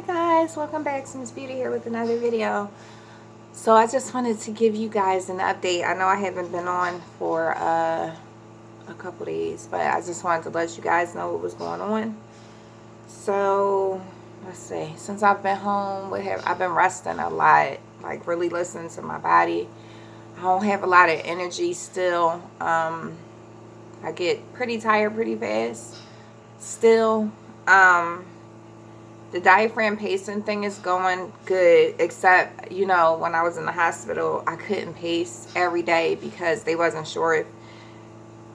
Hi guys, welcome back. Miss Beauty here with another video. So I just wanted to give you guys an update. I know I haven't been on for a couple days, but I just wanted to let you guys know what was going on. So let's see, since I've been home, I've been resting a lot, like really listening to my body. I don't have a lot of energy still. I get pretty tired pretty fast still. The diaphragm pacing thing is going good, except, you know, when I was in the hospital, I couldn't pace every day because they wasn't sure if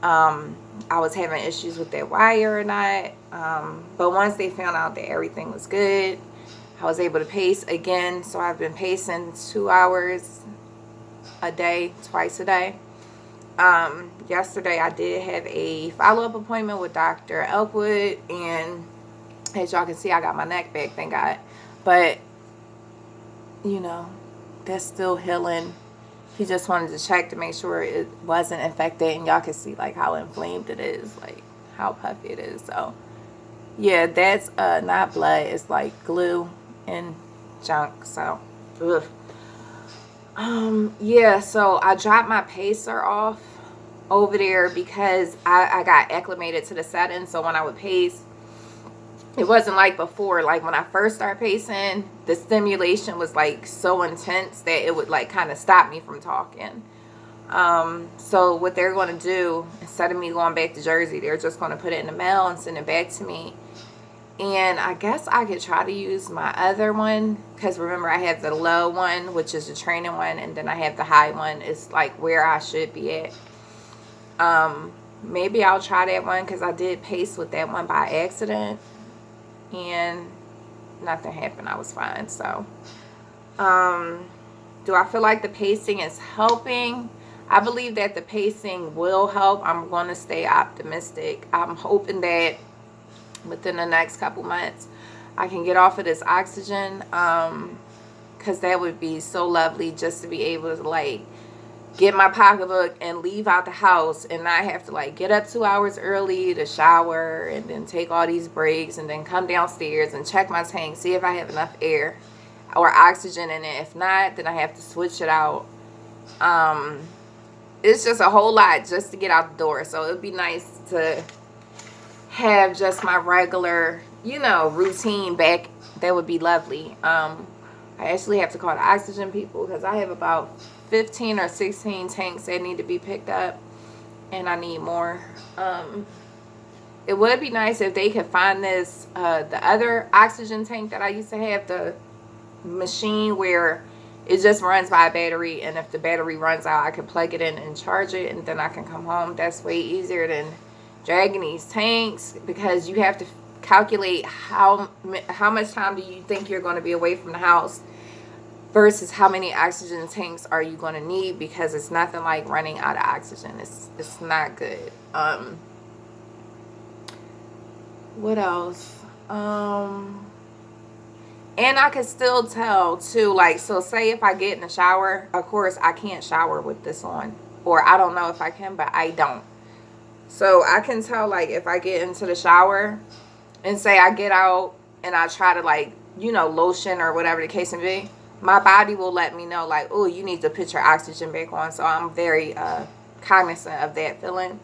I was having issues with that wire or not. But once they found out that everything was good, I was able to pace again. So I've been pacing 2 hours a day, twice a day. Yesterday I did have a follow-up appointment with Dr. Elkwood, and as y'all can see, I got my neck back, thank God. But, you know, that's still healing. He just wanted to check to make sure it wasn't infected. And y'all can see, like, how inflamed it is. Like, how puffy it is. So, yeah, that's not blood. It's, like, glue and junk. So, ugh. Yeah, so I dropped my pacer off over there because I got acclimated to the setting. So, when I would pace, it wasn't like before. Like when I first started pacing, the stimulation was like so intense that it would like kind of stop me from talking. So what they're going to do, instead of me going back to Jersey, they're just going to put it in the mail and send it back to me. And I guess I could try to use my other one, because remember I have the low one, which is the training one, and then I have the high one. It's like where I should be at. Maybe I'll try that one, because I did pace with that one by accident and nothing happened. I was fine. So do I feel like the pacing is helping? I believe that the pacing will help. I'm going to stay optimistic. I'm hoping that within the next couple months I can get off of this oxygen, because that would be so lovely, just to be able to like get my pocketbook and leave out the house and not have to like get up 2 hours early to shower and then take all these breaks and then come downstairs and check my tank, see if I have enough air or oxygen in it. If not, then I have to switch it out. It's just a whole lot just to get out the door. So it would be nice to have just my regular, you know, routine back. That would be lovely. I actually have to call the oxygen people, because I have about 15 or 16 tanks that need to be picked up, and I need more. It would be nice if they could find this, the other oxygen tank that I used to have, the machine where it just runs by a battery, and if the battery runs out, I can plug it in and charge it, and then I can come home. That's way easier than dragging these tanks, because you have to calculate how much time do you think you're going to be away from the house versus how many oxygen tanks are you going to need, because it's nothing like running out of oxygen. It's not good. What else? And I can still tell too, like, so say if I get in the shower, of course I can't shower with this on, or I don't know if I can, but I don't. So I can tell, like, if I get into the shower and say I get out and I try to, like, you know, lotion or whatever the case may be, my body will let me know, like, oh, you need to put your oxygen back on. So I'm very cognizant of that feeling.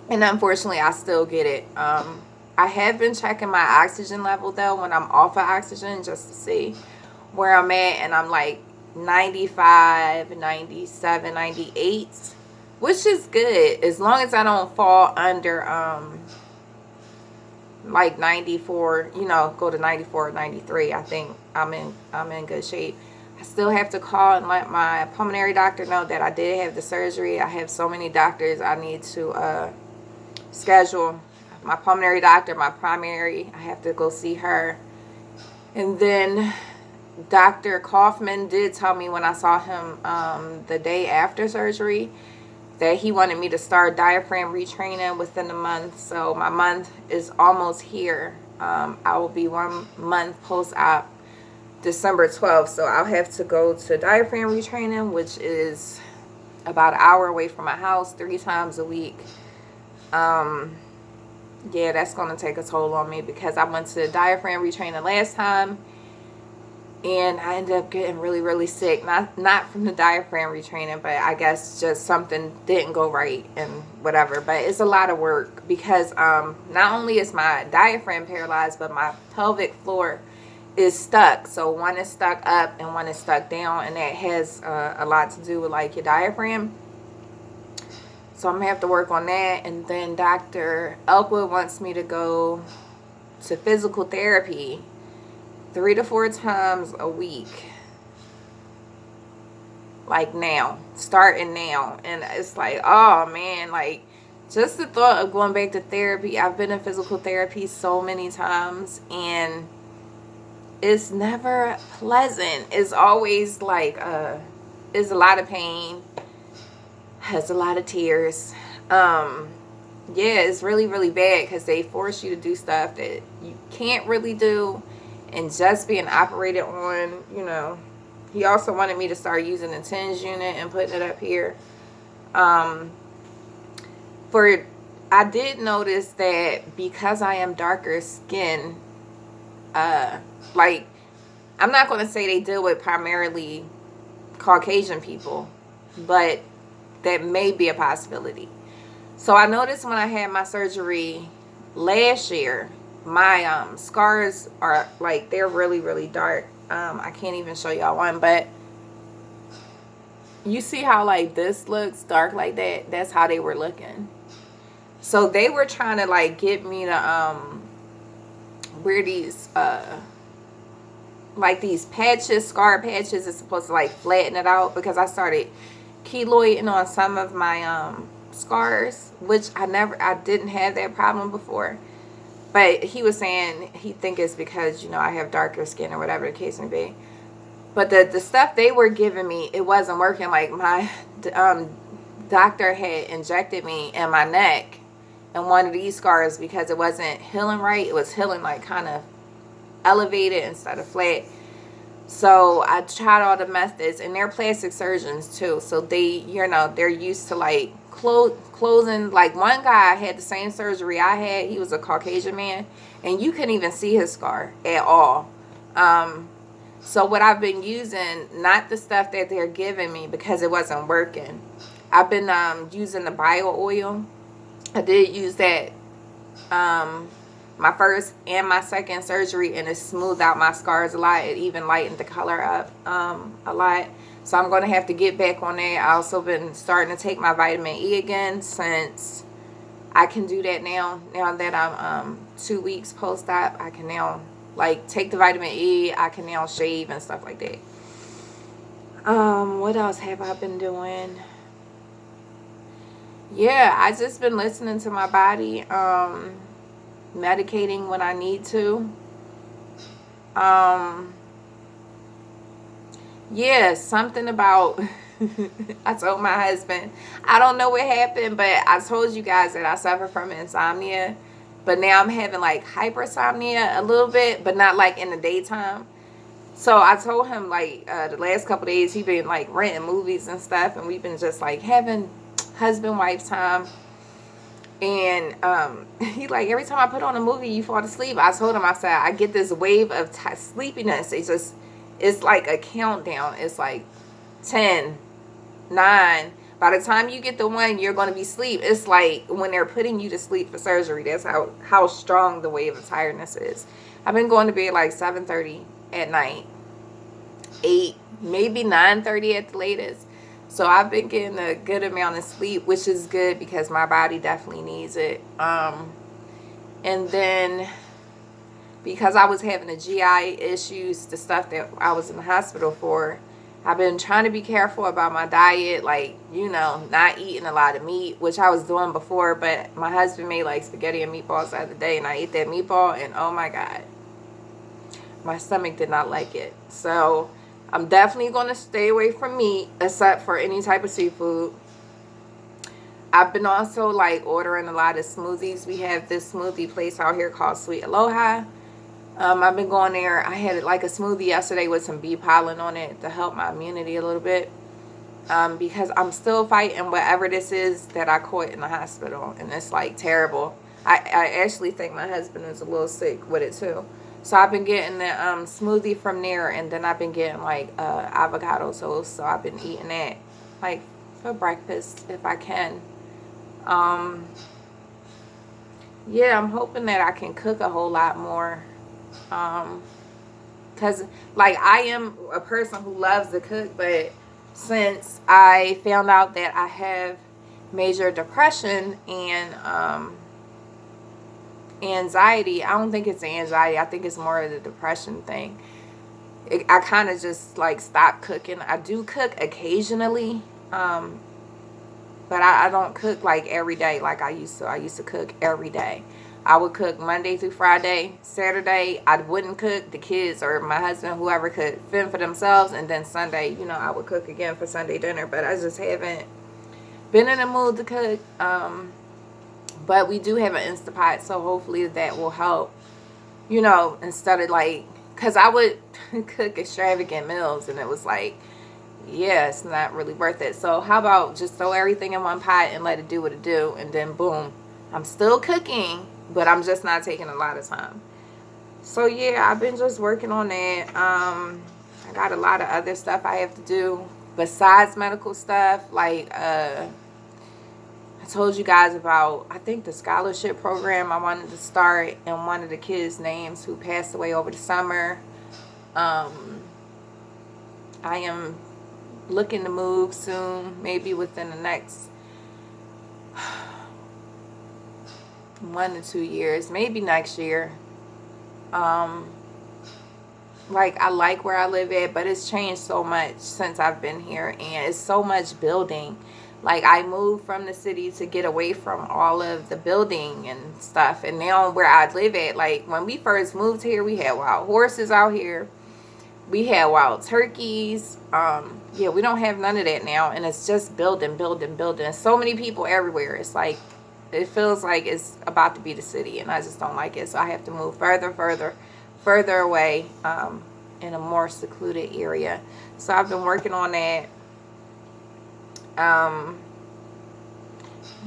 And unfortunately, I still get it. I have been checking my oxygen level, though, when I'm off of oxygen, just to see where I'm at. And I'm like 95, 97, 98, which is good, as long as I don't fall under like 94, you know, go to 94 or 93. I think I'm in good shape. I still have to call and let my pulmonary doctor know that I did have the surgery. I have so many doctors I need to schedule. My pulmonary doctor, my primary, I have to go see her. And then Dr. Kaufman did tell me when I saw him the day after surgery that he wanted me to start diaphragm retraining within a month. So my month is almost here. I will be 1 month post-op December 12th. So I'll have to go to diaphragm retraining, which is about an hour away from my house, 3 times a week. yeah, that's going to take a toll on me, because I went to diaphragm retraining last time and I ended up getting really, really sick. Not from the diaphragm retraining, but I guess just something didn't go right and whatever. But it's a lot of work, because not only is my diaphragm paralyzed, but my pelvic floor is stuck. So one is stuck up and one is stuck down, and that has a lot to do with like your diaphragm. So I'm gonna have to work on that. And then Dr. Elkwood wants me to go to physical therapy 3 to 4 times a week, like now, starting now. And it's like, oh man, like just the thought of going back to therapy. I've been in physical therapy so many times and it's never pleasant. It's always like it's a lot of pain, has a lot of tears. Yeah, it's really, really bad, because they force you to do stuff that you can't really do, and just being operated on, you know. He also wanted me to start using the TENS unit and putting it up here. I did notice that because I am darker skin, like, I'm not going to say they deal with primarily Caucasian people, but that may be a possibility. So I noticed when I had my surgery last year, my scars are like, they're really, really dark. I can't even show y'all one, but you see how like this looks dark like that? That's how they were looking. So they were trying to like get me to wear these like these patches, scar patches. It's supposed to like flatten it out, because I started keloiding on some of my scars, which I didn't have that problem before. But he was saying he think it's because, you know, I have darker skin or whatever the case may be. But the stuff they were giving me, it wasn't working. Like my doctor had injected me in my neck and one of these scars, because it wasn't healing right. It was healing like kind of elevated instead of flat. So I tried all the methods, and they're plastic surgeons too. So they, you know, they're used to like closing. Like one guy had the same surgery I had. He was a Caucasian man, and you couldn't even see his scar at all. So what I've been using, not the stuff that they're giving me because it wasn't working. I've been using the bio oil. I did use that my first and my second surgery, and it smoothed out my scars a lot. It even lightened the color up a lot. So I'm going to have to get back on that. I also been starting to take my vitamin E again, since I can do that now. Now that I'm 2 weeks post-op, I can now like take the vitamin E. I can now shave and stuff like that. What else have I been doing? Yeah, I just been listening to my body, medicating when I need to. Yeah, something about I told my husband, I don't know what happened, but I told you guys that I suffer from insomnia, but now I'm having like hypersomnia a little bit, but not like in the daytime. So I told him like the last couple of days he been like renting movies and stuff, and we've been just like having husband-wife time. And he like, every time I put on a movie, you fall asleep. I told him, I said, I get this wave of sleepiness. It's like a countdown. It's like 10, 9. By the time you get the 1, you're going to be asleep. It's like when they're putting you to sleep for surgery. That's how strong the wave of tiredness is. I've been going to bed like 7:30 at night, 8, maybe 9:30 at the latest. So I've been getting a good amount of sleep, which is good because my body definitely needs it. And then because I was having the GI issues, the stuff that I was in the hospital for, I've been trying to be careful about my diet, like, you know, not eating a lot of meat, which I was doing before. But my husband made like spaghetti and meatballs the other day, and I ate that meatball, and oh my God, my stomach did not like it. So I'm definitely going to stay away from meat, except for any type of seafood. I've been also like ordering a lot of smoothies. We have this smoothie place out here called Sweet Aloha. I've been going there. I had like a smoothie yesterday with some bee pollen on it to help my immunity a little bit. Because I'm still fighting whatever this is that I caught in the hospital. And it's like terrible. I actually think my husband is a little sick with it too. So I've been getting the smoothie from there, and then I've been getting like avocado toast. So I've been eating that like for breakfast if I can. Yeah, I'm hoping that I can cook a whole lot more. Because like I am a person who loves to cook, but since I found out that I have major depression and anxiety, I don't think it's anxiety, I think it's more of the depression thing. I kind of just like stopped cooking. I do cook occasionally, but I don't cook like every day like I used to. I used to cook every day. I would cook Monday through Friday. Saturday, I wouldn't cook. The kids or my husband, whoever, could fend for themselves. And then Sunday, you know, I would cook again for Sunday dinner. But I just haven't been in the mood to cook. But we do have an Instapot, so hopefully that will help. You know, instead of like, because I would cook extravagant meals and it was like, yeah, it's not really worth it. So how about just throw everything in one pot and let it do what it do, and then boom, I'm still cooking, but I'm just not taking a lot of time. So yeah, I've been just working on that. I got a lot of other stuff I have to do besides medical stuff. Like I told you guys about, I think, the scholarship program I wanted to start, and one of the kids' names who passed away over the summer. I am looking to move soon, maybe within the next 1 to 2 years, maybe next year. Like, I like where I live at, but it's changed so much since I've been here, and it's so much building. Like, I moved from the city to get away from all of the building and stuff, and now where I live at, like, when we first moved here, we had wild horses out here. We had wild turkeys. Yeah, we don't have none of that now, and it's just building, building, building. So many people everywhere. It's like, it feels like it's about to be the city, and I just don't like it. So I have to move further away, in a more secluded area. So I've been working on that.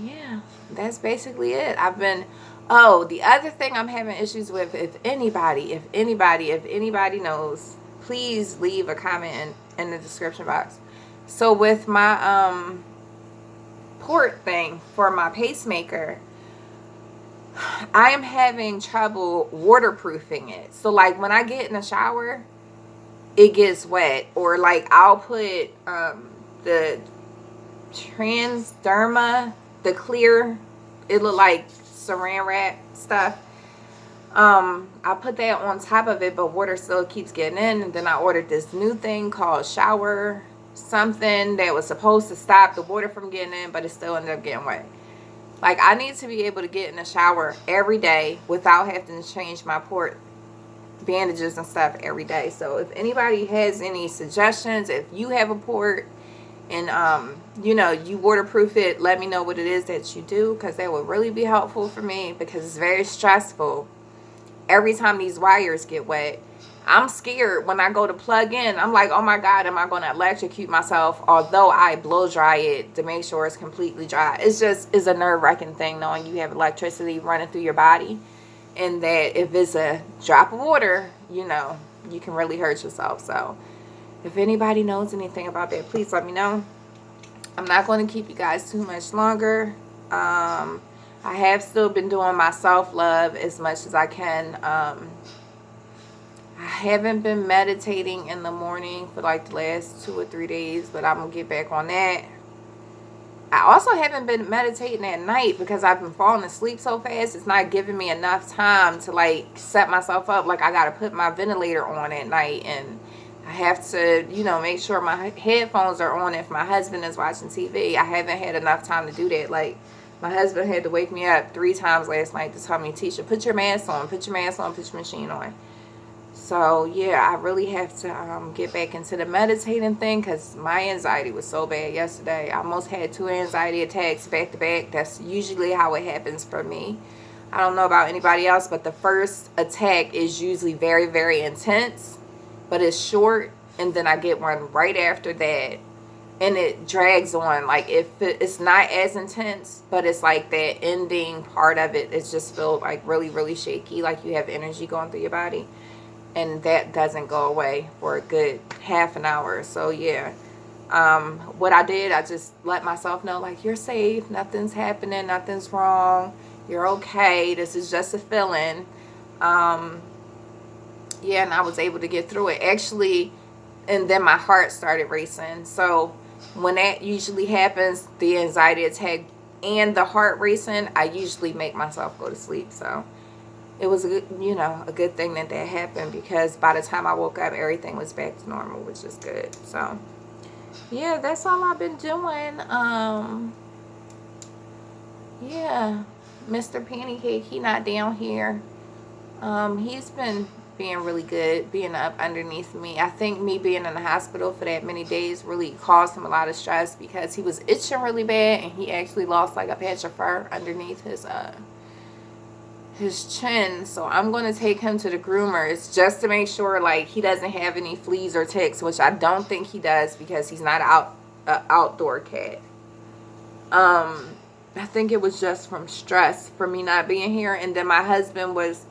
Yeah, that's basically it. I've been, oh, the other thing I'm having issues with, if anybody knows, please leave a comment in the description box. So with my port thing for my pacemaker, I am having trouble waterproofing it. So like when I get in the shower, it gets wet, or like I'll put the transderma, the clear, it look like saran wrap stuff. I put that on top of it, but water still keeps getting in. And then I ordered this new thing called shower something that was supposed to stop the water from getting in, but it still ended up getting wet. Like, I need to be able to get in the shower every day without having to change my port bandages and stuff every day. So if anybody has any suggestions, if you have a port and you know, you waterproof it, let me know what it is that you do, because that would really be helpful for me, because it's very stressful every time these wires get wet. I'm scared when I go to plug in. I'm like, oh my God, am I going to electrocute myself? Although I blow dry it to make sure it's completely dry. It's a nerve-wracking thing knowing you have electricity running through your body, and that if it's a drop of water, you know, you can really hurt yourself. So if anybody knows anything about that, please let me know. I'm not going to keep you guys too much longer. I have still been doing my self-love as much as I can. I haven't been meditating in the morning for like the last 2 or 3 days, but I'm going to get back on that. I also haven't been meditating at night because I've been falling asleep so fast. It's not giving me enough time to like set myself up. Like, I got to put my ventilator on at night, and I have to, you know, make sure my headphones are on if my husband is watching TV. I haven't had enough time to do that. Like, my husband had to wake me up 3 times last night to tell me, Tisha, put your mask on, put your mask on, put your machine on. So, yeah, I really have to get back into the meditating thing, because my anxiety was so bad yesterday. I almost had 2 anxiety attacks back to back. That's usually how it happens for me. I don't know about anybody else, but the first attack is usually very, very intense, but it's short, and then I get one right after that, and it drags on. Like, it's not as intense, but it's like that ending part of it, it's just feel like really, really shaky, like you have energy going through your body, and that doesn't go away for a good half an hour. So yeah, what I did, I just let myself know, like, you're safe, nothing's happening, nothing's wrong, you're okay, this is just a feeling. Yeah, and I was able to get through it actually. And then my heart started racing. So when that usually happens, the anxiety attack and the heart racing, I usually make myself go to sleep. So it was a good, you know, a good thing that happened, because by the time I woke up, everything was back to normal, which is good. So yeah, that's all I've been doing. Yeah, Mr. Pancake, he not down here. He's been being really good, being up underneath me. I think me being in the hospital for that many days really caused him a lot of stress, because he was itching really bad, and he actually lost like a patch of fur underneath his chin. So I'm going to take him to the groomers just to make sure like he doesn't have any fleas or ticks, which I don't think he does, because he's not an outdoor cat. I think it was just from stress for me not being here. And then my husband was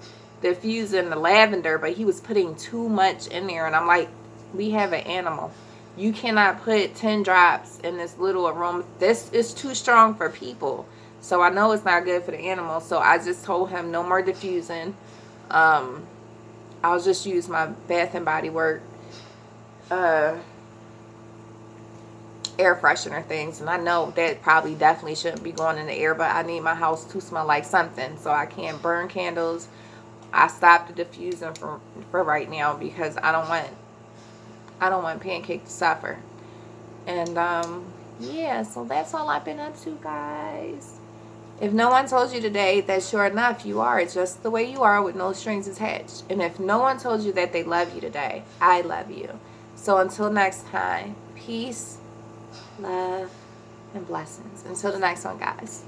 diffusing the lavender, but he was putting too much in there, and I'm like, we have an animal, you cannot put 10 drops in this little aroma, this is too strong for people. So I know it's not good for the animal. So I just told him no more diffusing. I'll just use my Bath and Body Works air freshener things, and I know that probably definitely shouldn't be going in the air, but I need my house to smell like something, so I can't burn candles. I stopped the diffusing for right now, because I don't want Pancake to suffer. And yeah, so that's all I've been up to, guys. If no one told you today that sure enough you are just the way you are with no strings attached, and if no one told you that they love you today, I love you. So until next time, peace, love, and blessings. Until the next one, guys.